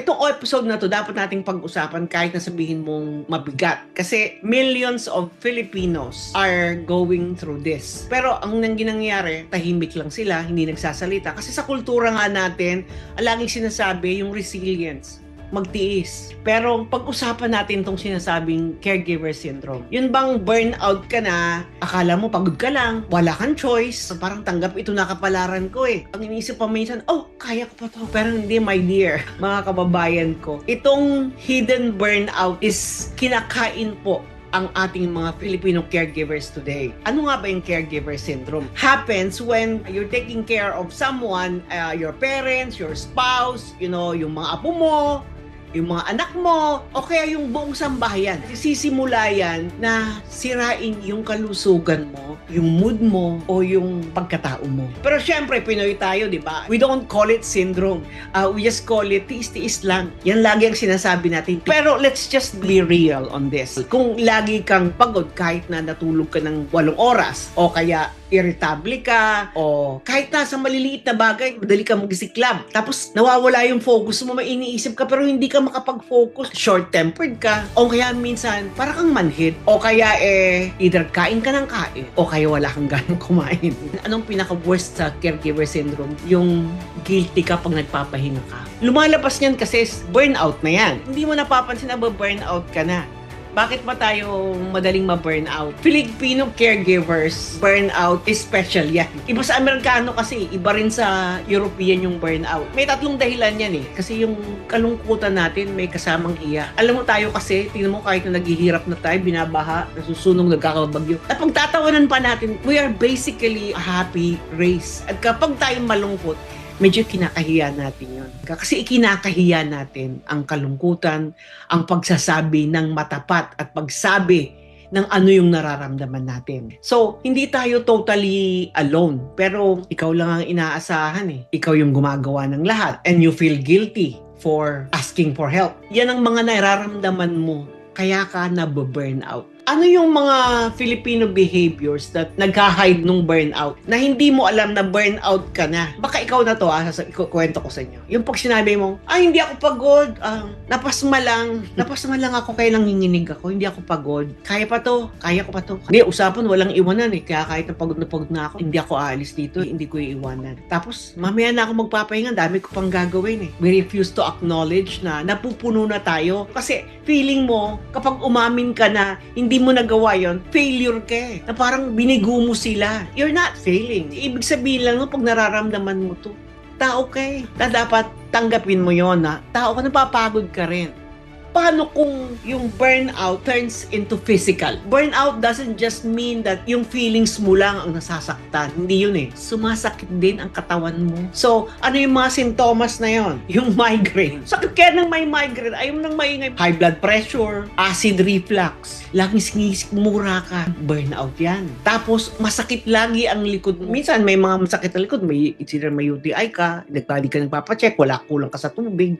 Itong episode na to, dapat nating pag-usapan kahit na sabihin mong mabigat. Kasi millions of Filipinos are going through this. Pero ang nangyayari, tahimik lang sila, hindi nagsasalita. Kasi sa kultura nga natin, ang laging sinasabi yung resilience, magtiis. Pero pag-usapan natin tong sinasabing caregiver syndrome. Yun bang burnout ka na, akala mo pagod ka lang, wala kang choice, parang tanggap ito na kapalaran ko eh. Ang iniisip pa minsan, oh, kaya ko pa to. Pero hindi, my dear, mga kababayan ko. Itong hidden burnout is kinakain po ang ating mga Filipino caregivers today. Ano nga ba yung caregiver syndrome? Happens when you're taking care of someone, your parents, your spouse, yung mga apo mo, yung mga anak mo, o kaya yung buong sambahayan. Sisimula yan na sirain yung kalusugan mo, yung mood mo, o yung pagkatao mo. Pero syempre, Pinoy tayo, di ba? We don't call it syndrome. We just call it tiis-tiis lang. Yan lagi ang sinasabi natin. Pero let's just be real on this. Kung lagi kang pagod kahit na natulog ka ng 8 oras, o kaya irritable ka, o kahit nasa maliliit na bagay, madali ka magsiklab. Tapos nawawala yung focus mo, may iniisip ka pero hindi ka makapag-focus. Short-tempered ka, o kaya minsan para kang manhid, o kaya either kain ka ng kain, o kaya wala kang ganang kumain. Anong pinaka-worst sa caregiver syndrome? Yung guilty ka pag nagpapahinga ka. Lumalabas niyan kasi burnout na yan. Hindi mo napapansin na burnout ka na. Bakit ba tayo madaling ma-burnout? Filipino caregivers, burnout is special yan. Iba sa Amerikano kasi, iba rin sa European yung burnout. May 3 dahilan yan eh. Kasi yung kalungkutan natin may kasamang iya. Alam mo tayo kasi, tingnan mo kahit na naghihirap na tayo, binabaha, nasusunog, nagkakabagyo. At pagtatawanan pa natin, we are basically a happy race. At kapag tayo malungkot, medyo kinakahiya natin yun. Kasi ikinakahiya natin ang kalungkutan, ang pagsasabi ng matapat at pagsabi ng ano yung nararamdaman natin. So, hindi tayo totally alone. Pero ikaw lang ang inaasahan eh. Ikaw yung gumagawa ng lahat. And you feel guilty for asking for help. Yan ang mga nararamdaman mo. Kaya ka nababurn out. Ano yung mga Filipino behaviors that nagka-hide nung burnout na hindi mo alam na burnout ka na? Baka ikaw na to, ikukwento ko sa inyo. Yung pag sinabi mo, ay hindi ako pagod, napasma lang ako, kaya nanginginig ako, hindi ako pagod. Kaya ko pa to. Hindi, usapan, walang iwanan eh. Kaya kahit na pagod na ako, hindi ako aalis dito, hindi ko iiwanan. Tapos, mamaya na ako magpapahinga, dami ko pang gagawin eh. We refuse to acknowledge na napupuno na tayo. Kasi feeling mo, kapag umamin ka na, hindi mo nagawa yon, failure ka eh. Na parang binigo mo sila. You're not failing. Ibig sabihin lang no, pag nararamdaman mo to, tao ka eh. Na dapat tanggapin mo yon na tao ka, napapagod ka rin. Paano kung yung burnout turns into physical? Burnout doesn't just mean that yung feelings mo lang ang nasasaktan. Hindi yun eh. Sumasakit din ang katawan mo. So, ano yung mga sintomas na yon? Yung migraine. Sakit kaya ng may migraine. Ayaw nang maingay. High blood pressure, acid reflux, laging singisikmura ka. Burnout yan. Tapos, masakit lagi ang likod mo. Minsan, may mga masakit na likod. May UTI ka, nagpali ka nagpapacheck, wala, kulang ka sa tubig.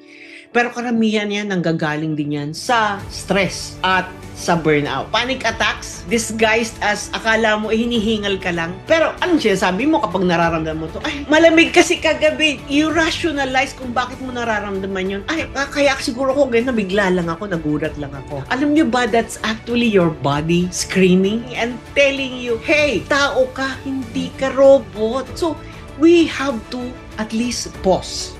Pero karamihan yan, nanggagaling din yan sa stress at sa burnout. Panic attacks, disguised as akala mo hinihingal ka lang. Pero anong sinasabi mo kapag nararamdaman mo to? Ay, malamig kasi kagabi. You rationalize kung bakit mo nararamdaman yun. Ay, kaya siguro ko ganyan, bigla lang ako, nagulat lang ako. Alam nyo ba, that's actually your body screaming and telling you, hey, tao ka, hindi ka robot. So, we have to at least pause.